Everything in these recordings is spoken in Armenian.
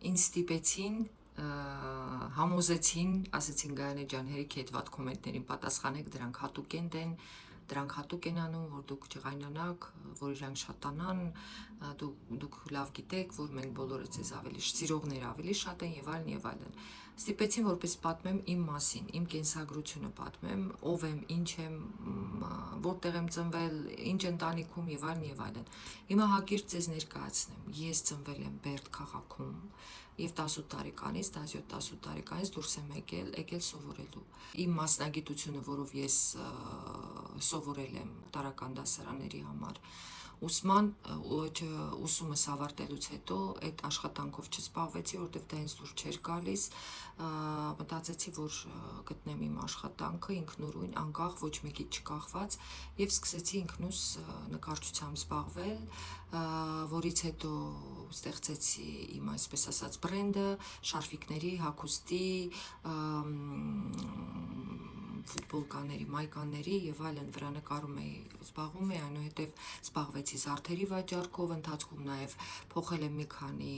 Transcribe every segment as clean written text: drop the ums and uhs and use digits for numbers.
ինձ ստիպեցին, համոզեցին, ասեցին Գայանե ջան, հերիք այդ վատ կոմենտներին պատասխանեք, դրանք հատուկ են անում, որ դուք ջղայնանաք, որ իրանք շատանան, դուք լավ գիտեք, որ մենք բոլորը ձեզ ավելի սիրողներ ավելի շատ են եւ այլն եւ այլն։ Ստիպեցին, որպես պատմեմ իմ մասին, իմ կենսագրությունը պատմեմ, ով եմ, ինչ եմ, որտեղ եմ ծնվել, ինչ ընտանիքում եւ այլն եւ այլն։ Հիմա հակիրճ ձեզ ներկայացնեմ, ես ծնվել եմ Բերդ քաղաքում եւ 18 տարեկանից, 17-18 տարեկանից դուրս եմ եկել սովորելու։ Իմ մասնագիտությունը, որով ես սովորել եմ տարրական դասարանների համար, ուսումս ավարտելուց հետո այդ աշխատանքով չզբաղվեցի, որովհետև դա ինձ դուր չէր գալիս, մտածեցի, որ գտնեմ իմ աշխատանքը ինքնուրույն, անկախ, ոչ մեկից չկախված, եւ սկսեցի ինքնուս նկարչությամբ զբաղվել, որից հետո ստեղծեցի իմ այսպես ասած բրենդը, շարֆիկների, հագուստի, ֆուտբոլկաների, մայկաների եւ այլն վրա նկարում էի, զբաղվում էի, այնուհետև զբաղվեցի զարդերի վաճառքով, ընթացքում նաեւ փոխել եմ մի քանի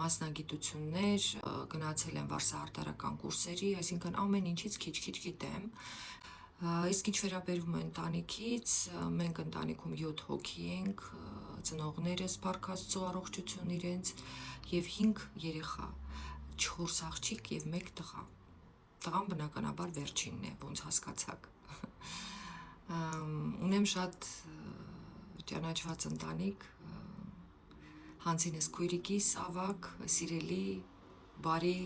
մասնագիտություններ, գնացել եմ վարսահարդարական կուրսերի, այսինքն ամեն ինչից քիչ-քիչ գիտեմ։ Իսկ ինչ վերաբերում է ընտանիքից, մենք ընտանիքում 7 հոգի ենք, ծնողներս փառք Աստծո առողջություն իրենց եւ 5 երեխա, 4 աղջիկ եւ 1 տղա։ Տղան բնականաբար վերջինն է, ոնց հասկացաք։ Ունեմ շատ ճանաչված ընտանիք, հանձինս քույրիկիս ավակ, սիրելի, բարի,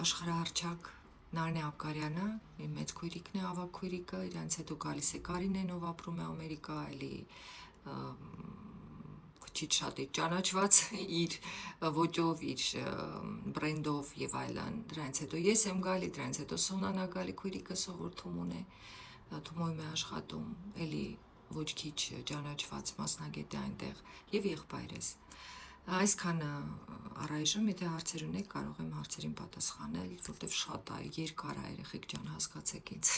աշխարհահռչակ Նարնե Աբգարյանը, իմ մեծ քույրիկն է, ավակ քույրիկը, իրանց հետո գալիս է Կարինեն, ով ապրում է Ամերիկա, էլի քիչ շատ է ճանաչված իր ոճով, իր բրենդով եւ այլն։ Դրանից հետո ես եմ գալի, դրանից հետո Սոնան է գալի, քույրիկս ով Թումոն է, Թումոյում է աշխատում, էլի ոչ քիչ ճանաչված մասնագետ է այնտեղ եւ եղբայրս։ Այսքանը առայժմ, եթե հարցեր ունեք, կարող եմ հարցերին պատասխանել, որտեվ շատ է, երկար է, երեխեք ջան, հասկացեք ինձ։